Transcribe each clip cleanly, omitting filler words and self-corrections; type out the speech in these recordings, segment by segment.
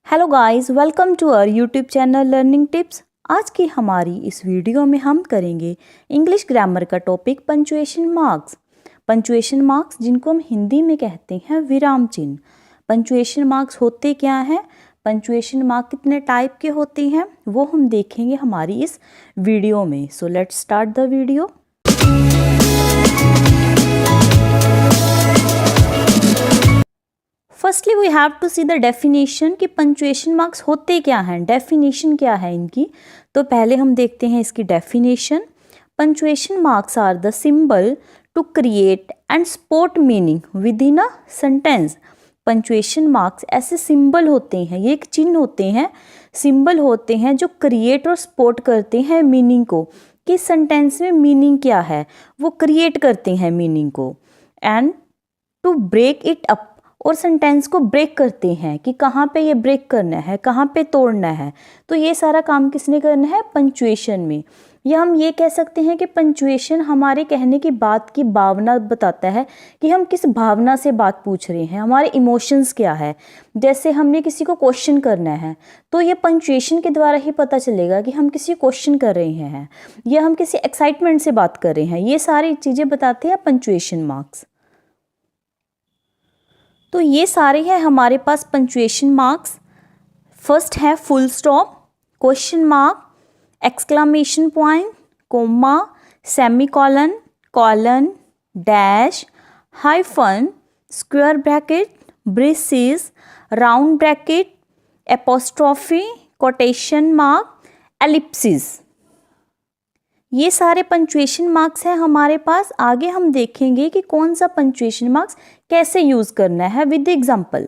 Hello guys, welcome to our YouTube channel learning tips. आज की हमारी इस वीडियो में हम करेंगे इंग्लिश ग्रामर का topic punctuation marks. Punctuation marks जिनको हम हिंदी में कहते हैं विराम चिन्ह। पंचुएशन मार्क्स होते क्या हैं, पंचुएशन मार्क कितने टाइप के होते हैं, वो हम देखेंगे हमारी इस वीडियो में। So let's start the video. Firstly we have to see the definition कि पंचुएशन मार्क्स होते क्या हैं, डेफिनेशन क्या है इनकी। तो पहले हम देखते हैं इसकी definition. Punctuation marks are the symbol to create and support meaning within a sentence. Punctuation marks ऐसे सिंबल होते हैं, ये एक चिन्ह होते हैं, सिंबल होते हैं जो क्रिएट और सपोर्ट करते हैं मीनिंग को, कि सेंटेंस में मीनिंग क्या है, वो क्रिएट करते हैं मीनिंग को, and to break it up, और सेंटेंस को ब्रेक करते हैं कि कहाँ पे ये ब्रेक करना है, कहाँ पे तोड़ना है। तो ये सारा काम किसने करना है, पंचुएशन में। या हम ये कह सकते हैं कि पंचुएशन हमारे कहने की बात की भावना बताता है कि हम किस भावना से बात पूछ रहे हैं, हमारे इमोशंस क्या है। जैसे हमने किसी को क्वेश्चन करना है तो ये पंचुएशन के द्वारा ही पता चलेगा कि हम किसी क्वेश्चन कर रहे हैं या हम किसी एक्साइटमेंट से बात कर रहे हैं। ये सारी चीज़ें बताते हैं पंचुएशन मार्क्स। तो ये सारे हैं हमारे पास पंचुएशन मार्क्स। फर्स्ट है full stop, question mark, exclamation point, comma, semicolon, colon, dash, hyphen, square bracket, braces, round bracket, apostrophe, quotation mark, ellipsis. ये सारे पंचुएशन मार्क्स हैं हमारे पास। आगे हम देखेंगे कि कौन सा पंचुएशन मार्क्स कैसे यूज करना है with example.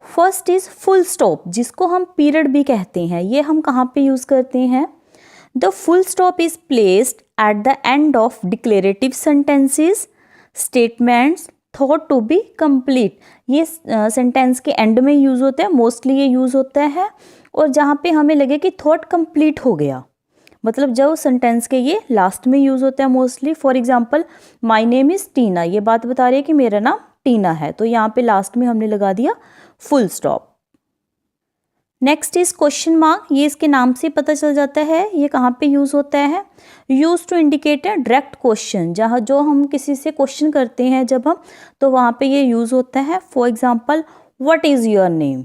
First is full stop, जिसको हम पीरियड भी कहते हैं। ये हम कहाँ पे यूज करते हैं, the full stop is placed at the end of declarative sentences, statements thought to be complete. ये सेंटेंस के एंड में यूज होता है, मोस्टली ये यूज होता है, और जहाँ पे हमें लगे कि थॉट कंप्लीट हो गया, मतलब जब सेंटेंस के ये लास्ट में यूज होता है mostly. For example, my name is Tina, ये बात बता रही है कि मेरा नाम टीना है, तो यहाँ पे लास्ट में हमने लगा दिया full stop. Next is question mark, ये इसके नाम से पता चल जाता है ये कहाँ पे यूज होता है। Use to indicate a direct question, जहाँ जो हम किसी से क्वेश्चन करते हैं जब हम, तो वहाँ पे ये यूज होता है। For example, what is your name,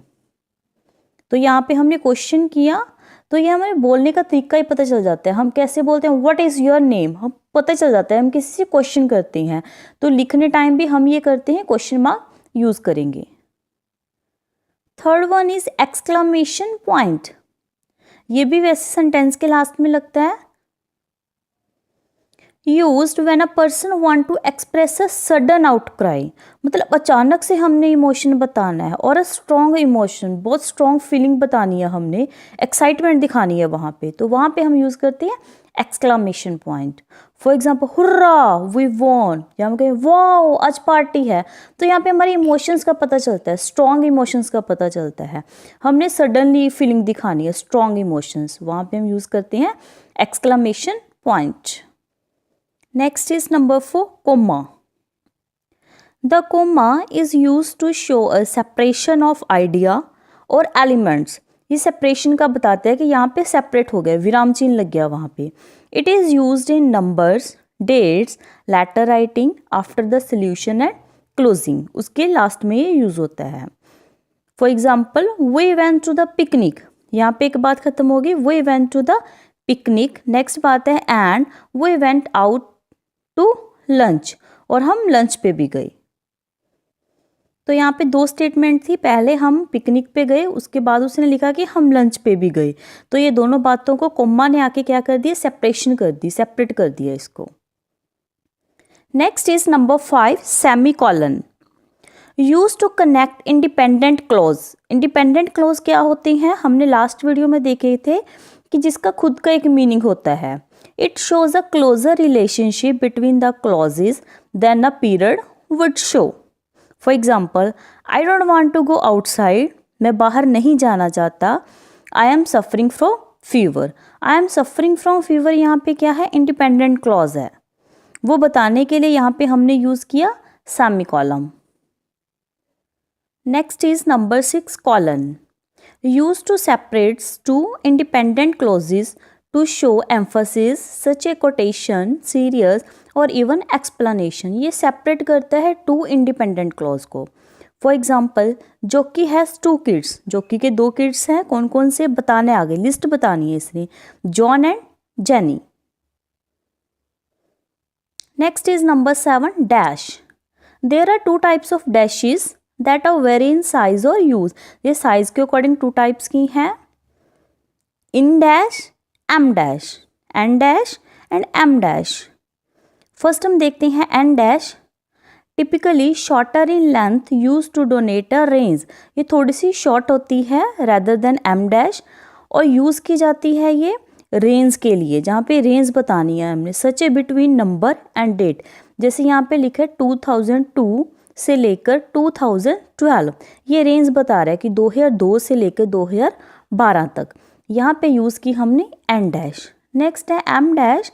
तो यहाँ पे हमने क्वेश्चन किया, तो ये हमें बोलने का तरीका ही पता चल जाता है। हम कैसे बोलते हैं, व्हाट इज़ योर नेम, हम पता चल जाता है हम किसी से क्वेश्चन करते हैं, तो लिखने टाइम भी हम ये करते हैं, क्वेश्चन मार्क यूज करेंगे। Third one is exclamation point, ये भी वैसे सेंटेंस के लास्ट में लगता है। Used when a person want to express a sudden outcry, मतलब अचानक से हमने इमोशन बताना है, और अ स्ट्रॉन्ग इमोशन, बहुत स्ट्रॉन्ग फीलिंग बतानी है हमने, एक्साइटमेंट दिखानी है वहाँ पे, तो वहाँ पे हम यूज़ करते हैं exclamation point. For example, hurrah we won, या हम कहें वाओ आज पार्टी है, तो यहाँ पे हमारे इमोशंस का पता चलता है, स्ट्रॉन्ग इमोशंस का पता चलता है। हमने सडनली फीलिंग दिखानी है, स्ट्रॉन्ग इमोशंस, वहाँ पे हम यूज़ करते हैं exclamation point. Next is number 4, comma. The comma is used to show a separation of idea or elements. ये separation का बताता है कि यहाँ पे separate हो गया, विराम चिन्ह लग गया वहाँ पे। It is used in numbers, dates, letter writing, after the solution and closing. उसके last में ये use होता है। For example, we went to the picnic. यहाँ पे एक बात खत्म होगी, we went to the picnic. Next बात है and we went out to lunch, और हम लंच पे भी गए। तो यहाँ पे दो स्टेटमेंट थी, पहले हम पिकनिक पे गए, उसके बाद उसने लिखा कि हम लंच पे भी गए, तो ये दोनों बातों को कोमा ने आके क्या कर दिया, सेपरेशन कर दी, सेपरेट कर दिया इसको। Next is number 5, semicolon, use to connect independent clause. Independent clause क्या होते हैं, हमने लास्ट वीडियो में देखे थे कि जिसका खुद का एक मीनिंग होता है। It shows a closer relationship between the clauses than a period would show. For example, I don't want to go outside. मैं बाहर नहीं जाना चाहता। I am suffering from fever. I am suffering from fever यहाँ पे क्या है, independent clause है, वो बताने के लिए यहाँ पे हमने यूज़ किया semicolon. Next is number 6 colon, used to separate two independent clauses to show emphasis such a quotation, serious और even explanation। ये separate करता है two independent clause को। फॉर एग्जाम्पल, जोकी हैज़ 2 किड्स, जोकी के 2 किड्स हैं, कौन कौन से बताने आगे, लिस्ट बतानी है इसने, John and Jenny. Next is number 7 dash, there are 2 types of dashes that are vary in size और यूज। ये साइज के अकॉर्डिंग 2 टाइप्स की हैं, en dash, em dash, en dash and em dash. First हम देखते हैं en dash, typically shorter in length use to donate a range. ये थोड़ी सी शॉर्ट होती है रेदर देन एम डैश, और यूज़ की जाती है ये रेंज के लिए, जहाँ पे रेंज बतानी है हमने, सच ए बिटवीन नंबर एंड डेट। जैसे यहाँ पे लिखा है 2002 से लेकर 2012, ये रेंज बता रहा है कि 2002 से लेकर 2012 तक। यहाँ पे यूज़ की हमने एन डैश। नेक्स्ट है em dash,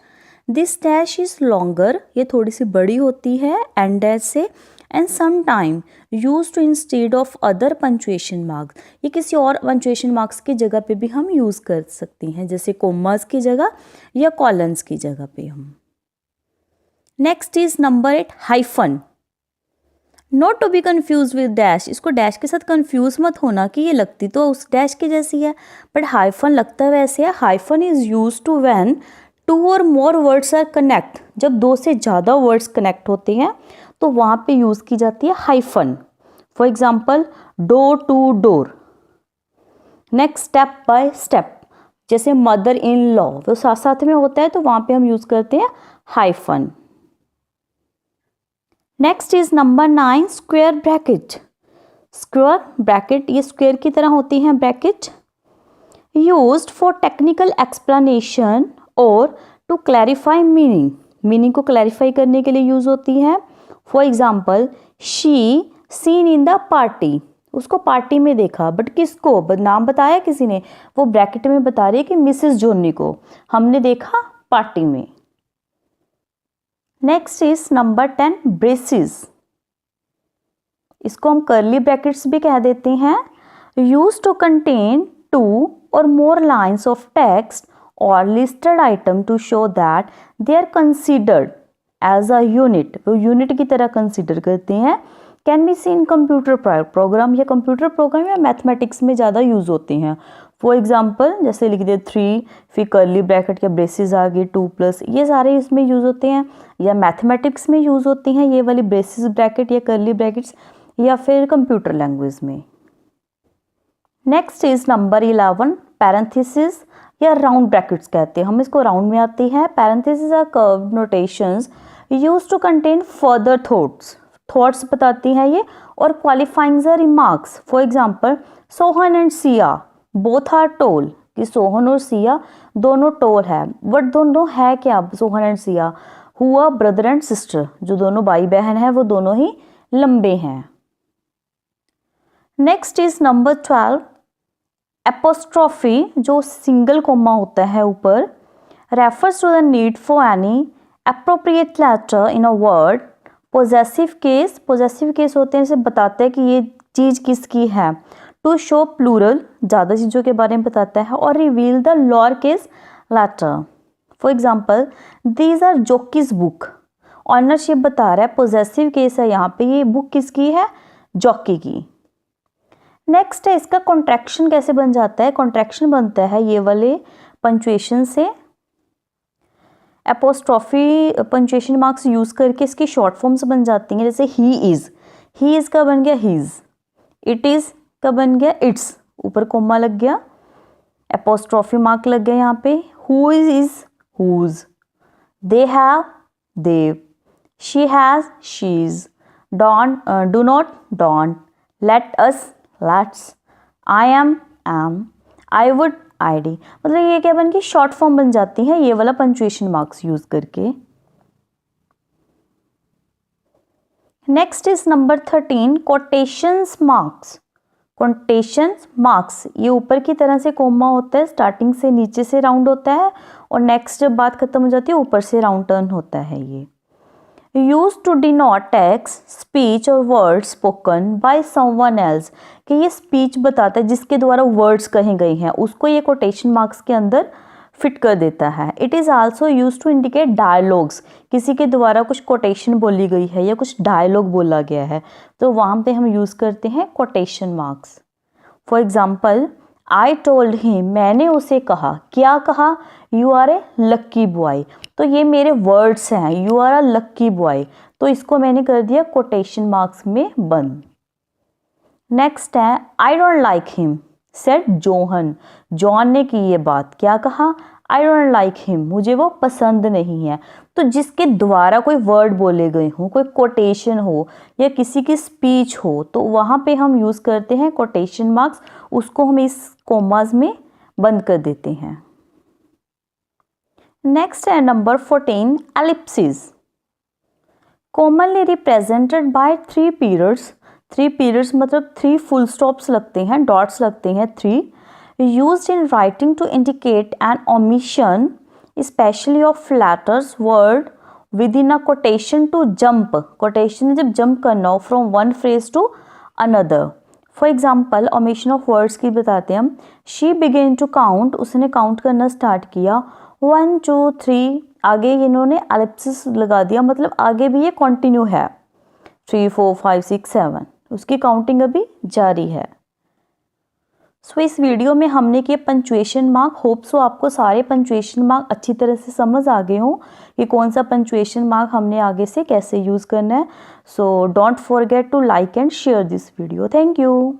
this dash is longer, ये थोड़ी सी बड़ी होती है एन डैश से, and some time use to instead of other punctuation marks. ये किसी और पंचुएशन मार्क्स की जगह पे भी हम यूज़ कर सकते हैं, जैसे कोमास की जगह या कॉलन्स की जगह पे हम। Next is number 8 hyphen, not to be confuse with dash. इसको डैश के साथ कन्फ्यूज मत होना कि ये लगती तो उस डैश की जैसी है, बट हाइफन लगता वैसे है। Hyphen is use to when 2 और मोर वर्ड्स आर कनेक्ट, जब 2 से ज़्यादा वर्ड्स कनेक्ट होते हैं तो वहाँ पे यूज़ की जाती है hyphen. For example, door to door, next step by step, जैसे मदर इन लॉ, वो साथ साथ में होता है तो वहाँ पे हम यूज़ करते हैं hyphen. Next is number 9 square bracket, square bracket ये स्क्वायर की तरह होती हैं bracket, used for technical explanation और टू क्लैरिफाई मीनिंग, मीनिंग को क्लैरिफाई करने के लिए यूज होती है। For example, she seen in the party, उसको पार्टी में देखा, बट किसको, नाम बताया किसी ने, वो ब्रैकेट में बता रही है कि मिसेस जोनी को हमने देखा पार्टी में। नेक्स्ट इज नंबर 10 ब्रेसेस, इसको हम कर्ली ब्रैकेट्स भी कह देते हैं, use to contain 2 or more lines of text or listed item to show that they are considered as a unit, वो यूनिट की तरह कंसिडर करते हैं। Can be seen computer program, या कंप्यूटर प्रोग्राम या मैथमेटिक्स में ज़्यादा यूज़ होते हैं। फॉर एग्जांपल, जैसे लिख दे 3, फिर कर्ली ब्रैकेट के ब्रेसेस आ गए 2+, ये सारे इसमें यूज़ होते हैं, या मैथमेटिक्स में यूज़ होती हैं ये वाली ब्रेसेस ब्रैकेट या कर्ली ब्रैकेट्स, या फिर कंप्यूटर लैंग्वेज में। नेक्स्ट इज नंबर 11 पैरेंथेसिस या राउंड ब्रैकेट्स कहते हैं, हम इसको राउंड में आती है। Parenthesis are curved notations used to contain further thoughts बताती हैं ये, और qualifying the remarks. For example, Sohan and Siya both are tall, कि सोहन और सिया दोनों टोल है, बट दोनों है क्या, सोहन एंड सिया हुआ ब्रदर एंड सिस्टर, जो दोनों भाई बहन है वो दोनों ही लंबे हैं। नेक्स्ट इज नंबर 12 एपोस्ट्रॉफी, जो सिंगल कोमा होता है ऊपर, refers to the need for any appropriate letter in a word. Possessive case होते हैं, इसे बताते हैं कि ये चीज़ किसकी है। टू शो प्लूरल, ज़्यादा चीज़ों के बारे में बताता है, और reveal the lower case letter. For example, these are jockey's book, ownership बता रहा है, पोजेसिव केस है यहाँ पे, ये बुक किसकी है, जॉकी की। नेक्स्ट है इसका कॉन्ट्रैक्शन कैसे बन जाता है। कॉन्ट्रैक्शन बनता है ये वाले पंचुएशन से, एपोस्ट्रॉफी पंचुएशन मार्क्स यूज करके इसकी शॉर्ट फॉर्म्स बन जाती हैं। जैसे ही इज का बन गया हीज, इट इज का बन गया इट्स, ऊपर कोमा लग गया, एपोस्ट्रॉफी मार्क लग गया यहाँ पे, who is who's, they have they've, she has she's, do not don't, let us let's, I am I would I'd. मतलब ये क्या बन गई, शॉर्ट फॉर्म बन जाती है ये वाला पंचुएशन मार्क्स यूज करके। Next is number 13 quotations marks. Quotations marks, ये ऊपर की तरह से कोमा होता है, स्टार्टिंग से नीचे से राउंड होता है, और नेक्स्ट जब बात खत्म हो जाती है ऊपर से राउंड टर्न होता है ये। Used to denote text speech और words spoken by someone else, कि ये स्पीच बताता है जिसके द्वारा वर्ड्स कहे गए हैं, उसको ये कोटेशन मार्क्स के अंदर फिट कर देता है। It is also use to indicate dialogues, किसी के द्वारा कुछ कोटेशन बोली गई है या कुछ डायलॉग बोला गया है तो वहाँ पे हम यूज़ करते हैं quotation marks. For example, I told him, मैंने उसे कहा, क्या कहा, you are a lucky boy, तो ये मेरे वर्ड्स हैं, you are a lucky boy, तो इसको मैंने कर दिया कोटेशन मार्क्स में बंद। नेक्स्ट है, I don't like him said Johan, John ने की ये बात, क्या कहा, आई डोंट लाइक हिम, मुझे वो पसंद नहीं है। तो जिसके द्वारा कोई वर्ड बोले गए हों, कोई कोटेशन हो या किसी की स्पीच हो, तो वहाँ पे हम यूज़ करते हैं कोटेशन मार्क्स, उसको हम इस कोमास में बंद कर देते हैं। नेक्स्ट है number 14, Ellipsis, commonly represented by 3 periods. 3 periods मतलब 3 फुल स्टॉप्स लगते हैं, डॉट्स लगते हैं 3, used in writing to indicate an omission, especially of letters word within a quotation to jump, quotation जब jump करना हो from one phrase to another। for example, omission of words की बताते हैं हम, she began to count, उसने count करना start किया, 1 2 3, आगे इन्होंने एलिप्सिस लगा दिया, मतलब आगे भी ये कंटिन्यू है, 3 4 5 6 7, उसकी काउंटिंग अभी जारी है। सो इस वीडियो में हमने किए पंचुएशन मार्क, होप सो आपको सारे पंचुएशन मार्क अच्छी तरह से समझ आ गए हों कि कौन सा पंचुएशन मार्क हमने आगे से कैसे यूज़ करना है। So don't forget to like and share this video. Thank you.